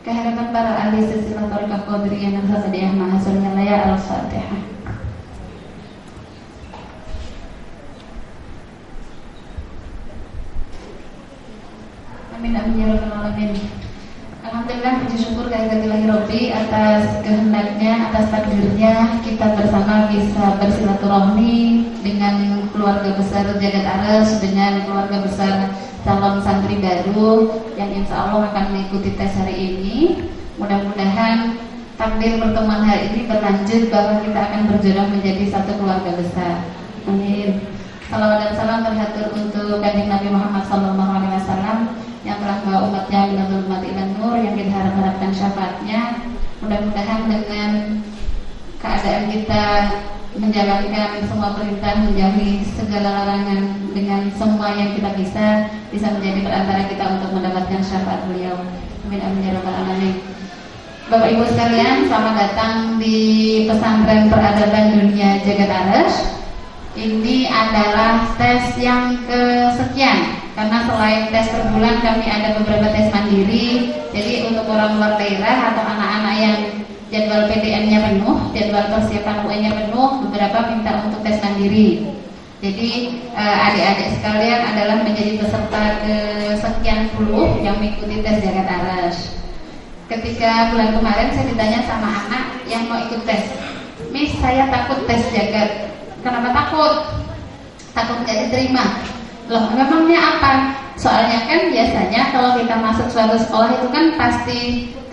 keharapan para ahli silsilah Thariqah Qadiriyah Naqsabandiyah Mahasiswa Laya Al-Fatihah. Amin amin ya rabbal alamin. Alhamdulillah, puji syukur kehadirat Rabbi atas kehendaknya, atas takdirnya kita bersama bisa bersilaturahmi dengan keluarga besar Jagat Ares, dengan keluarga besar calon santri baru yang insya Allah akan mengikuti tes hari ini. Mudah-mudahan takdir pertemuan hari ini berlanjut bahwa kita akan berjodoh menjadi satu keluarga besar. Amin. Salawat dan salam terhatur untuk Kanjeng Nabi Muhammad SAW yang telah membawa umatnya minal zulumati ilan nur, yang kita harapkan syafaatnya. Mudah-mudahan dengan keadaan kita menjalankan semua perintah, menjauhi segala larangan, dengan semua yang kita bisa menjadi perantara kita untuk mendapatkan syafaat beliau. Amin amin ya rabbal alamin. Bapak Ibu sekalian, selamat datang di pesantren peradaban dunia Jagat Ares. Ini adalah tes yang kesekian, karena selain tes per bulan kami ada beberapa tes mandiri. Jadi untuk orang luar daerah atau anak-anak yang jadwal PTN-nya penuh, jadwal persiapan UN-nya penuh, beberapa minta untuk tes mandiri. Jadi adik-adik sekalian adalah menjadi peserta kesekian puluh yang mengikuti tes Jagat Ares. Ketika bulan kemarin saya ditanya sama anak yang mau ikut tes, Miss, saya takut tes Jagat. Kenapa takut? Takut nggak diterima. Loh, memangnya apa? Soalnya kan biasanya kalau kita masuk suatu sekolah itu kan pasti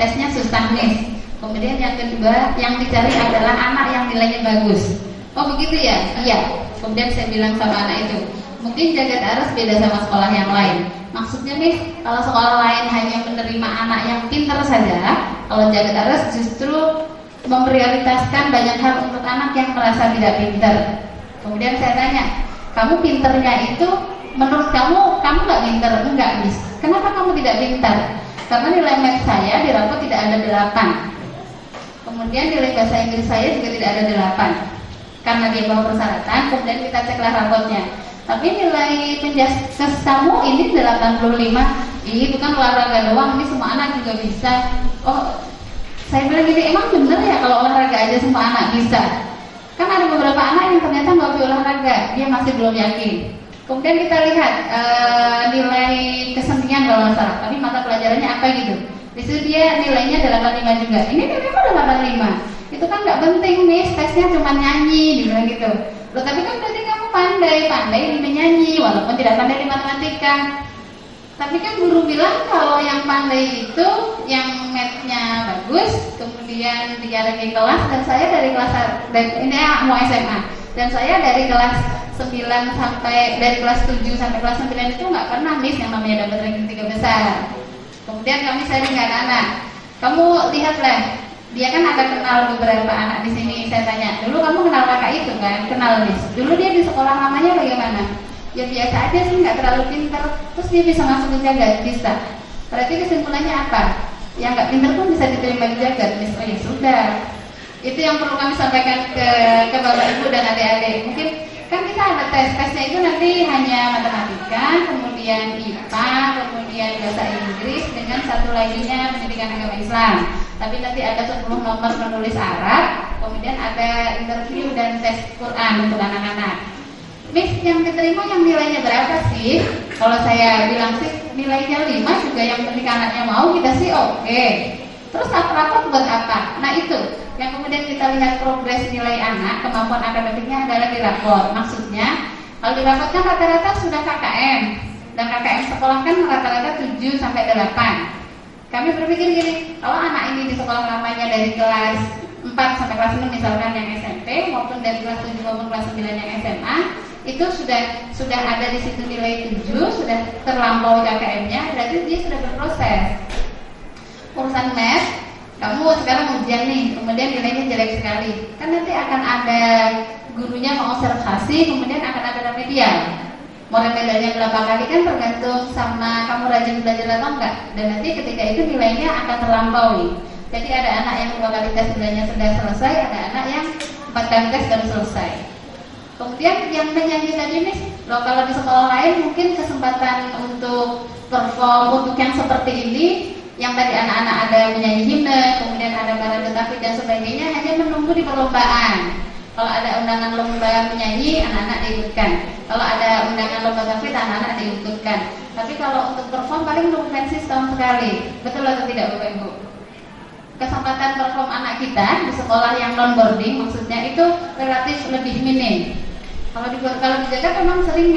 tesnya susah nih. Kemudian yang kedua yang dicari adalah anak yang nilainya bagus. Oh begitu ya? Iya. Kemudian saya bilang sama anak itu, mungkin Jagat Ares beda sama sekolah yang lain. Maksudnya nih, kalau sekolah lain hanya menerima anak yang pintar saja, kalau Jagat Ares justru memprioritaskan banyak hal untuk anak yang merasa tidak pintar. Kemudian saya tanya, kamu pinternya itu menurut kamu nggak pintar? Enggak, Miss. Kenapa kamu tidak pintar? Karena nilai math saya di rapot tidak ada 8. Kemudian nilai bahasa Inggris saya juga tidak ada 8. Karena dia bawa persyaratan, kemudian kita ceklah rapotnya. Tapi nilai penjaskes kamu ini 85. Ini bukan olahraga doang, ini semua anak juga bisa. Oh, saya bilang gini, emang bener ya kalau olahraga aja semua anak bisa? Kan ada beberapa anak yang ternyata nggak bisa olahraga, dia masih belum yakin. Kemudian kita lihat nilai kesenian kalau nggak salah, tapi mata pelajarannya apa gitu. Di situ dia nilainya 85 juga. Ini nilainya 85. Itu kan nggak penting, Miss, tesnya cuma nyanyi, dibilang gitu. Loh, tapi kan berarti kamu pandai di menyanyi, walaupun tidak pandai di matematika. Tapi kan guru bilang kalau yang pandai itu yang math-nya bagus, kemudian dia lagi kelas, dan saya dari kelas, dan ini mau SMA, dan saya dari kelas 9 sampai dari kelas 7 sampai kelas 9 itu nggak pernah Miss yang namanya dapat ranking 3 besar. Kemudian kami sharing dengan anak, kamu lihatlah, dia kan ada kenal beberapa anak di sini. Saya tanya, dulu kamu kenal kakak itu kan? Kenal Miss. Dulu dia di sekolah lamanya bagaimana? Ya biasa aja sih, nggak terlalu pintar. Terus dia bisa masuk ke Jagat, bisa. Berarti kesimpulannya apa? Yang nggak pintar pun bisa diterima di Jagat, Miss. Oh ya sudah. Itu yang perlu kami sampaikan ke bapak ibu dan adik-adik. Mungkin kan kita ada tesnya itu nanti hanya matematika, kemudian IPA, kemudian bahasa Inggris, dengan satu laginya pendidikan agama Islam. Tapi nanti ada 10 nomor menulis Arab, kemudian ada interview dan tes Quran untuk anak-anak. Miss, yang diterima yang nilainya berapa sih? Kalau saya bilang sih nilainya 5 juga, yang penting anaknya mau, kita sih oke. Terus rapot buat apa? Nah itu yang kemudian kita lihat progres nilai anak, kemampuan akademiknya adalah di rapot. Maksudnya kalau di rapot kan rata-rata sudah KKM, dan KKM sekolah kan rata-rata 7 sampai 8. Kami berpikir gini, kalau anak ini di sekolah lamanya dari kelas 4 sampai kelas 6 misalkan yang SMP, maupun dari kelas 7 maupun kelas 9 yang SMA, itu sudah ada di situ nilai 7, sudah terlampaui KKM-nya, berarti dia sudah berproses. Urusan math, kamu sekarang ujian nih, kemudian nilainya jelek sekali, kan nanti akan ada gurunya mengobservasi, kemudian akan ada remedial. Mau remedialnya berapa kali kan tergantung sama kamu rajin belajar atau enggak. Dan nanti ketika itu nilainya akan terlampaui. Jadi ada anak yang 2 kali tes nilainya sudah selesai, ada anak yang 4 kali tes baru selesai. Kemudian yang menyanyi tadi nih, kalau di sekolah lain mungkin kesempatan untuk perform untuk yang seperti ini yang tadi anak-anak ada menyanyi himne, kemudian ada parade tafid dan sebagainya, hanya menunggu di perlombaan. Kalau ada undangan lomba menyanyi, anak-anak diikutkan. Kalau ada undangan lomba tafid, anak-anak diikutkan. Tapi kalau untuk perform paling nunggu pensi setahun sekali. Betul atau tidak Bapak Ibu? Kesempatan perform anak kita di sekolah yang non boarding maksudnya itu relatif lebih minim. Kalau di Jakarta memang sering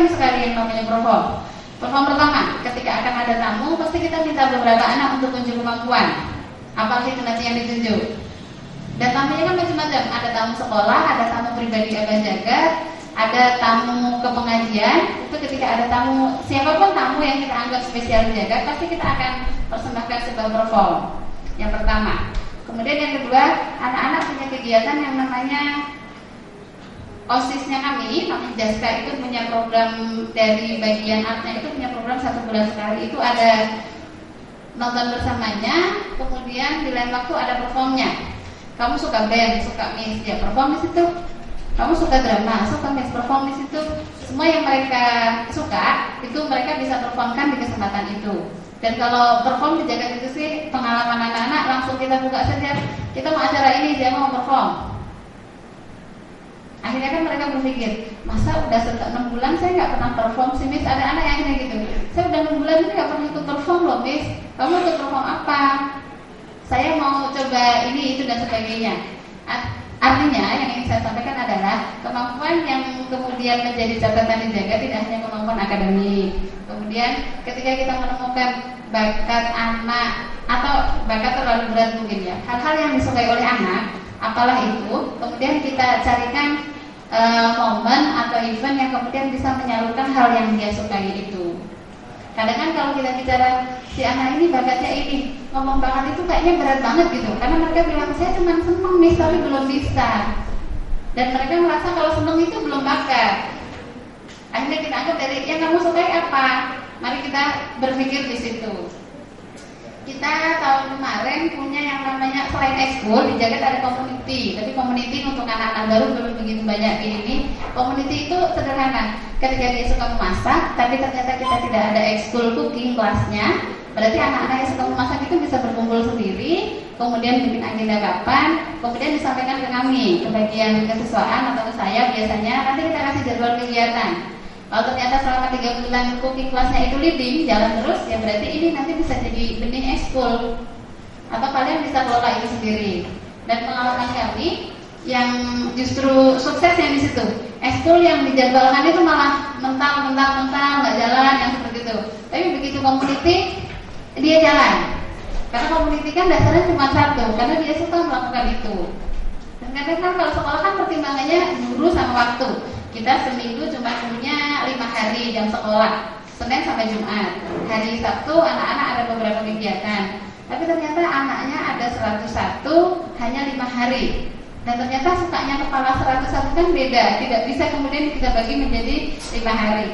sekali yang namanya perform. Perform pertama, ketika akan ada tamu, pasti kita minta beberapa anak untuk unjuk kemampuan. Apa sih nanti yang ditunjuk? Dan tamunya kan macam-macam. Ada tamu sekolah, ada tamu pribadi Abah Jagat, ada tamu ke pengajian. Itu ketika ada tamu, siapapun tamu yang kita anggap spesial di Jagat, pasti kita akan persembahkan sebuah perform. Yang pertama. Kemudian yang kedua, anak-anak punya kegiatan yang namanya OSIS-nya kami, namanya Jaska itu punya program dari bagian artnya itu punya program 1 bulan sekali. Itu ada nonton bersamanya, kemudian di lain waktu ada performnya. Kamu suka band, suka miss, ya perform di situ. Kamu suka drama, suka miss, perform di situ. Semua yang mereka suka itu mereka bisa performkan di kesempatan itu. Dan kalau perform di Jagat itu sih pengalaman anak-anak langsung kita buka saja. Kita mau acara ini, dia mau perform. Akhirnya kan mereka berpikir, masa udah 6 bulan saya nggak pernah perform sih Miss. Ada anak yang akhirnya gitu, saya udah 6 bulan ini nggak pernah ikut perform loh Miss. Kamu ikut perform apa? Saya mau coba ini, itu dan sebagainya. Artinya yang ingin saya sampaikan adalah kemampuan yang kemudian menjadi catatan dijaga tidak hanya kemampuan akademik. Kemudian ketika kita menemukan bakat anak atau bakat terlalu berat mungkin ya, hal-hal yang disukai oleh anak, apalah itu, kemudian kita carikan momen atau event yang kemudian bisa menyalurkan hal yang dia sukai itu. Kadang kan kalau kita bicara si anak ini bakatnya ini, ngomong bakat itu kayaknya berat banget gitu, karena mereka bilang saya cuma seneng nih tapi belum bisa. Dan mereka merasa kalau seneng itu belum bakat. Akhirnya kita anggap dari yang kamu sukai apa? Mari kita berpikir di situ. Kita tahun kemarin punya yang namanya selain ekskul di Jagat ada community. Tapi community untuk anak-anak baru belum begitu banyak ini. Community itu sederhana. Ketika dia suka memasak, tapi ternyata kita tidak ada ekskul cooking kelasnya, berarti anak-anak yang suka memasak itu bisa berkumpul sendiri, kemudian bikin agenda kapan, kemudian disampaikan ke kami, ke bagian kesiswaan atau ke saya biasanya. Nanti kita kasih jadwal kegiatan. Kalau ternyata selama 3 bulan cooking kelasnya itu leading, jalan terus, ya berarti ini nanti bisa jadi benih ekskul. Atau kalian bisa kelola itu sendiri. Dan pengalaman kami yang justru sukses yang di situ. Ekskul yang dijadwalkan itu malah mental, nggak jalan yang seperti itu. Tapi begitu community, dia jalan. Karena community kan dasarnya cuma satu, karena dia suka melakukan itu. Dan kadang kan kalau sekolah kan pertimbangannya guru sama waktu. Kita seminggu cuma punya 5 hari jam sekolah, Senin sampai Jumat. Hari Sabtu anak-anak ada beberapa kegiatan. Tapi ternyata anaknya ada 101 hanya 5 hari. Dan ternyata sukanya kepala 101 kan beda. Tidak bisa kemudian kita bagi menjadi 5 hari.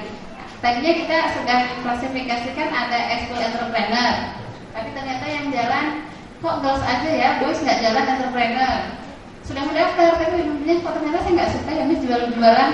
Tadinya kita sudah klasifikasikan ada ekskul entrepreneur. Tapi ternyata yang jalan kok girls aja ya, boys nggak jalan entrepreneur. Sudah mendaftar, tapi ujungnya kok ternyata saya nggak suka ya, jualan-jualan.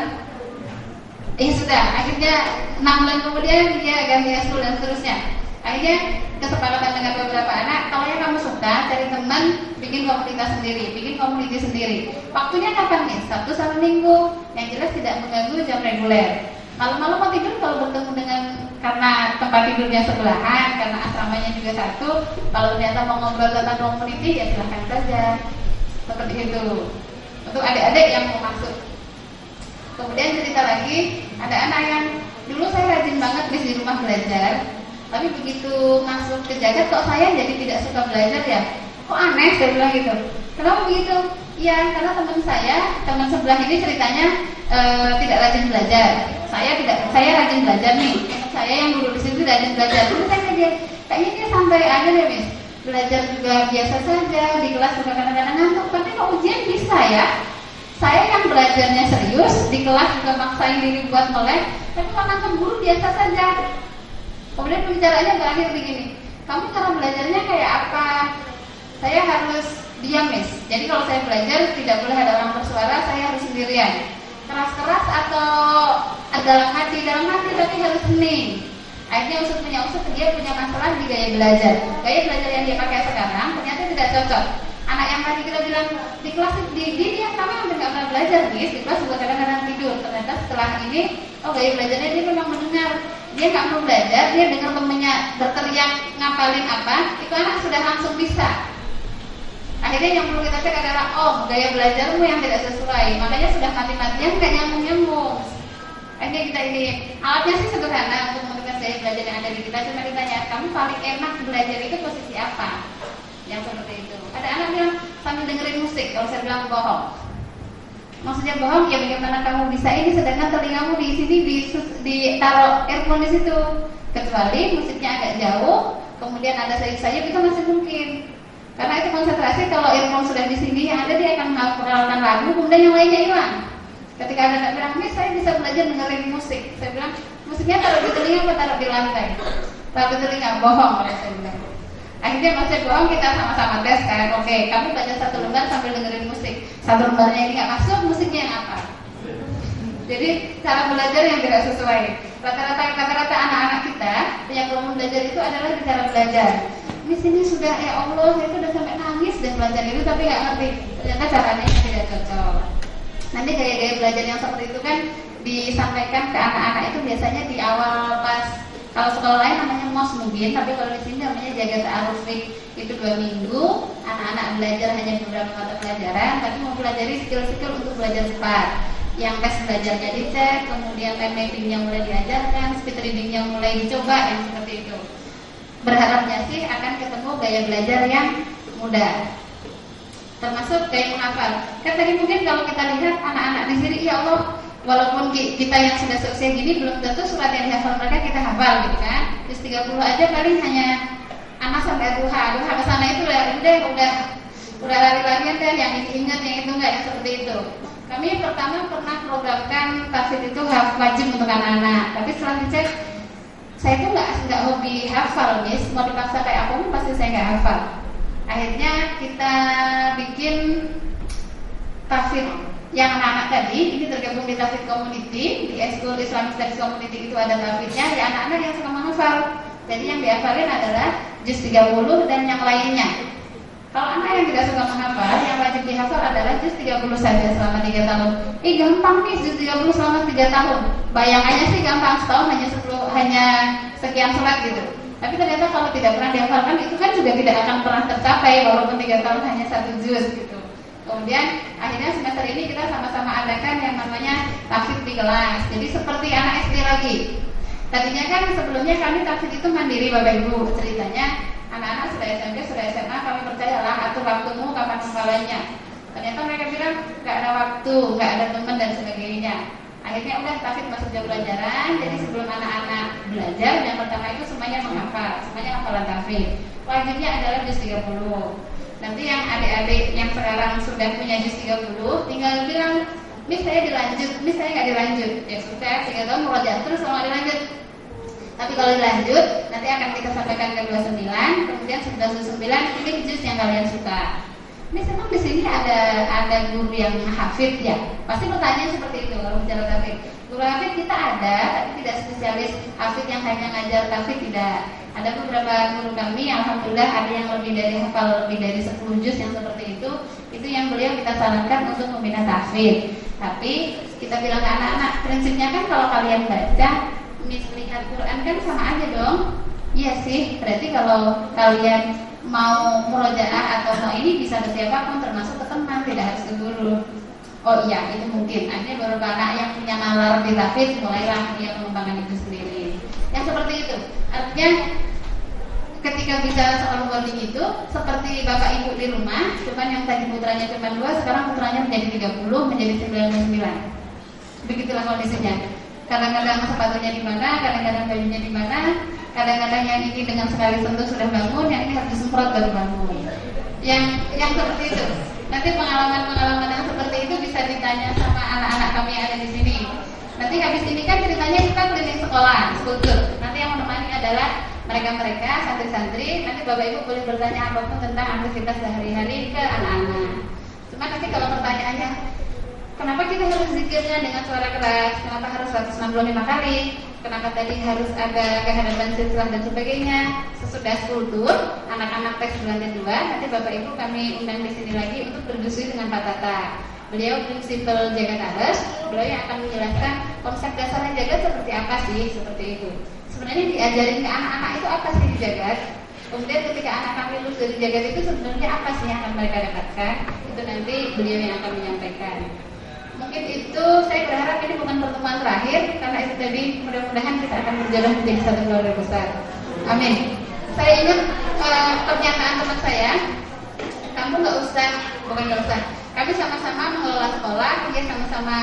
Sudah, akhirnya 6 bulan kemudian dia ganti ekskul dan seterusnya. Akhirnya kesepakatan dengan beberapa anak, kalau yang kamu suka, cari teman, bikin komunitas sendiri, bikin komuniti sendiri. Waktunya kapan nih? Sabtu sama Minggu, yang jelas tidak mengganggu jam reguler. Malam-malam mau tidur kalau bertemu dengan, karena tempat tidurnya sebelahan, karena asramanya juga satu. Kalau ternyata mau ngobrol tentang komuniti, ya silahkan saja. Seperti itu. Untuk adik-adik yang mau masuk. Kemudian cerita lagi, ada anak yang dulu saya rajin banget di rumah belajar, tapi begitu masuk ke Jagat kok saya jadi tidak suka belajar ya? Kok aneh, saya bilang gitu. Kenapa begitu? Iya, karena teman sebelah ini ceritanya tidak rajin belajar. Saya rajin belajar nih. Teman saya yang dulu di situ rajin belajar. Terus saya dia, kayaknya dia sampai akhir ya Miss. Belajar juga biasa saja, di kelas juga kadang-kadang ngantuk, tapi kok ujian bisa ya? Saya yang belajarnya serius, di kelas juga maksain diri buat melek, tapi makan cemburu biasa saja. Kemudian pembicaranya berakhir begini, kamu cara belajarnya kayak apa? Saya harus diam Miss. Jadi kalau saya belajar tidak boleh ada orang bersuara, saya harus sendirian. Keras-keras atau dalam hati tapi harus hening. Akhirnya usut dia punya masalah di gaya belajar. Gaya belajar yang dia pakai sekarang ternyata tidak cocok. Anak yang tadi kita bilang di kelas di dia kami hampir nggak pernah belajar nih, di kelas juga kadang-kadang tidur. Ternyata setelah ini, gaya belajarnya dia memang mendengar. Dia nggak mau belajar, dia dengar temennya berteriak ngapalin apa, itu anak sudah langsung bisa. Akhirnya yang perlu kita cek adalah gaya belajarmu yang tidak sesuai. Makanya sudah mati-matian kayak nyambung-nyambung. Akhirnya kita ini alatnya sih sederhana untuk menentukan gaya belajar yang ada di kita. Cuma ditanya, kamu paling enak belajar itu posisi apa? Yang seperti itu. Ada anak bilang sambil dengerin musik. Kalau saya bilang bohong. Maksudnya bohong, ya bagaimana kamu bisa ini sedangkan telingamu di sini ditaruh earphone di situ. Kecuali musiknya agak jauh, kemudian ada sayup-sayup, itu masih mungkin. Karena itu konsentrasi, kalau earphone sudah di sini, yang ada dia akan menghafalkan lagu, kemudian yang lainnya hilang. Ketika ada anak bilang, Miss, saya bisa belajar dengerin musik. Saya bilang, musiknya taruh di telinga atau taruh di lantai? Taruh di telinga, bohong kalau saya bilang. Akhirnya masih bohong, kita sama-sama tes kan. Oke, kamu baca satu lembar sambil dengerin musik. Satu lembarnya ini nggak masuk, musiknya yang apa? Jadi cara belajar yang tidak sesuai. Rata-rata anak-anak kita yang belum belajar itu adalah di cara belajar. Di sini sudah ya Allah, saya itu udah sampai nangis dan belajar itu tapi nggak ngerti. Ternyata caranya tidak cocok. Nanti gaya-gaya belajar yang seperti itu kan disampaikan ke anak-anak itu biasanya di awal pas, kalau sekolah lain namanya MOS mungkin, tapi kalau di sini namanya jaga ta'arufik. Itu 2 minggu, anak-anak belajar hanya beberapa mata pelajaran, tapi mau pelajari skill-skill untuk belajar cepat. Yang tes belajarnya dicek, kemudian time mappingnya mulai diajarkan, speed readingnya mulai dicoba, yang seperti itu. Berharapnya sih akan ketemu gaya belajar yang mudah, termasuk gaya menghafal. Kan tadi mungkin kalau kita lihat anak-anak di sini, ya Allah, walaupun kita yang sudah sukses gini belum tentu surat yang dihafal mereka kita hafal gitu kan. Terus 30 aja paling hanya anak sampai duha ke sana itu udah lari-larian deh, yang ingat yang itu enggak, yang seperti itu. Kami pertama pernah programkan tahfidz itu wajib untuk anak-anak, tapi setelah dicek saya itu nggak hobi hafal, Miss. Mau dipaksa kayak apa pun pasti saya nggak hafal. Akhirnya kita bikin tahfidz yang anak-anak tadi, ini tergabung di tahfidz community, di School Islamic Studies Community itu ada tahfidznya, di anak-anak yang suka menghafal. Jadi yang dihafalin adalah juz 30 dan yang lainnya. Kalau anak yang tidak suka menghafal, yang wajib dihafal adalah juz 30 saja selama 3 tahun. Gampang nih juz 30 selama 3 tahun. Bayangannya sih gampang, setahun hanya sekian surat gitu. Tapi ternyata kalau tidak pernah dihafalkan itu kan juga tidak akan pernah tercapai walaupun 3 tahun hanya 1 juz gitu. Kemudian akhirnya semester ini kita sama-sama adakan yang namanya tahfidz di kelas. Jadi seperti anak SD lagi. Tadinya kan sebelumnya kami tahfidz itu mandiri Bapak Ibu. Ceritanya anak-anak sudah SMP, sudah SMA, kami percayalah atur waktumu kapan hafalannya. Ternyata mereka bilang nggak ada waktu, nggak ada teman dan sebagainya. Akhirnya udah tahfidz masuk jam pelajaran. Jadi sebelum anak-anak belajar, yang pertama itu semuanya menghafal, semuanya hafalan tahfidz. Wajibnya adalah juz 30. Nanti yang adik-adik yang sekarang sudah punya juz 30 tinggal bilang, Miss saya dilanjut, Miss saya nggak dilanjut. Ya sudah, 3 tahun murojaah terus kalau dilanjut. Tapi kalau dilanjut, nanti akan kita sampaikan ke 29, kemudian 99 pilih juz yang kalian suka. Miss emang di sini ada guru yang hafidz ya? Pasti pertanyaan seperti itu kalau bicara tahfidz. Guru hafidz kita ada, tapi tidak spesialis hafidz yang hanya ngajar tahfidz, tidak. Ada beberapa guru kami, alhamdulillah ada yang lebih dari 10 juz yang seperti itu yang beliau kita sarankan untuk membina tahfidz. Tapi kita bilang ke anak-anak, prinsipnya kan kalau kalian baca, Miss lihat Quran kan sama aja dong. Iya sih, berarti kalau kalian mau murojaah atau mau ini bisa ke siapapun, termasuk ke teman, tidak harus ke guru. Oh iya, itu mungkin. Akhirnya beberapa anak yang punya nalar di tahfidz mulailah dia mengembangkan itu sendiri. Yang seperti itu, artinya ketika bicara soal wording itu seperti bapak ibu di rumah, cuman yang tadi putranya cuma 2, sekarang putranya menjadi 30, menjadi 99. Begitulah kondisinya. Kadang-kadang sepatunya di mana, kadang-kadang bajunya di mana, kadang-kadang yang ini dengan sekali sentuh sudah bangun, yang ini harus disemprot baru bangun. Yang seperti itu. Nanti pengalaman-pengalaman yang seperti itu bisa ditanya sama anak-anak kami yang ada di sini. Nanti habis ini kan ceritanya kita keliling sekolah, kultur. Nanti yang menemani adalah mereka-mereka, santri-santri. Nanti Bapak Ibu boleh bertanya apapun tentang aktivitas sehari-hari ke anak-anak. Cuma nanti kalau pertanyaannya, Kenapa kita harus zikirnya dengan suara keras? Kenapa harus 165 kali? Kenapa tadi harus ada kehadapan silsilah dan sebagainya? Sesudah kultur, anak-anak tes bulan kedua, nanti Bapak Ibu kami undang di sini lagi untuk berdiskusi dengan Pak Tata. Beliau prinsipal jagat aras, beliau yang akan menjelaskan konsep dasarnya jagat seperti apa sih, seperti itu. Sebenarnya diajarin ke anak-anak itu apa sih di jagat? Kemudian ketika anak kami lulus dari jagat itu sebenarnya apa sih yang akan mereka dapatkan? Itu nanti beliau yang akan menyampaikan. Mungkin itu saya berharap ini bukan pertemuan terakhir, karena itu tadi mudah-mudahan kita akan berjalan menjadi satu keluarga besar. Amin. Saya ingat pernyataan teman saya, kamu nggak usah, kami sama-sama mengelola sekolah, dia sama-sama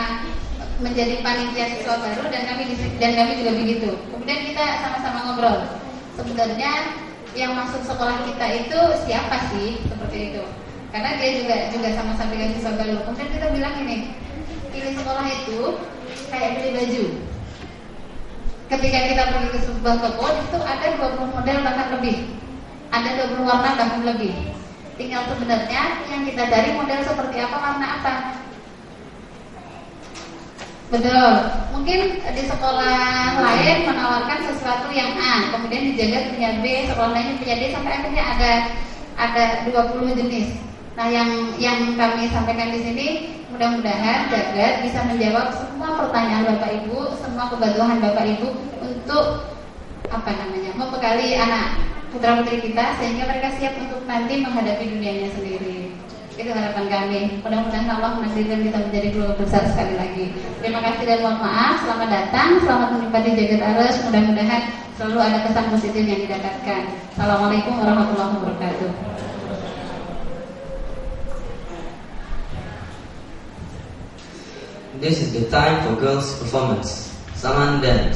menjadi panitia siswa baru dan kami juga begitu. Kemudian kita sama-sama ngobrol. Sebenarnya yang masuk sekolah kita itu siapa sih, seperti itu. Karena dia juga sama-sama dengan siswa baru. Kemudian kita bilang ini, pilih sekolah itu kayak beli baju. Ketika kita pergi ke sebuah toko, itu ada 20 model bahkan lebih. Ada 20 warna bahkan lebih. Tinggal sebenarnya yang kita cari model seperti apa, warna apa. Betul. Mungkin di sekolah lain menawarkan sesuatu yang A, kemudian dijaga punya B, sekolah lainnya punya D, sampai akhirnya ada 20 jenis. Nah, yang kami sampaikan di sini mudah-mudahan jagat bisa menjawab semua pertanyaan Bapak Ibu, semua kebutuhan Bapak Ibu untuk membekali anak putra putri kita sehingga mereka siap untuk nanti menghadapi dunianya sendiri. Itu harapan kami. Mudah-mudahan Allah menakdirkan kita menjadi keluarga besar sekali lagi. Terima kasih dan mohon maaf. Selamat datang, selamat menikmati jagat aras. Mudah-mudahan selalu ada kesan positif yang didapatkan. Assalamualaikum warahmatullahi wabarakatuh. This is the time for girls' performance. Saman dance.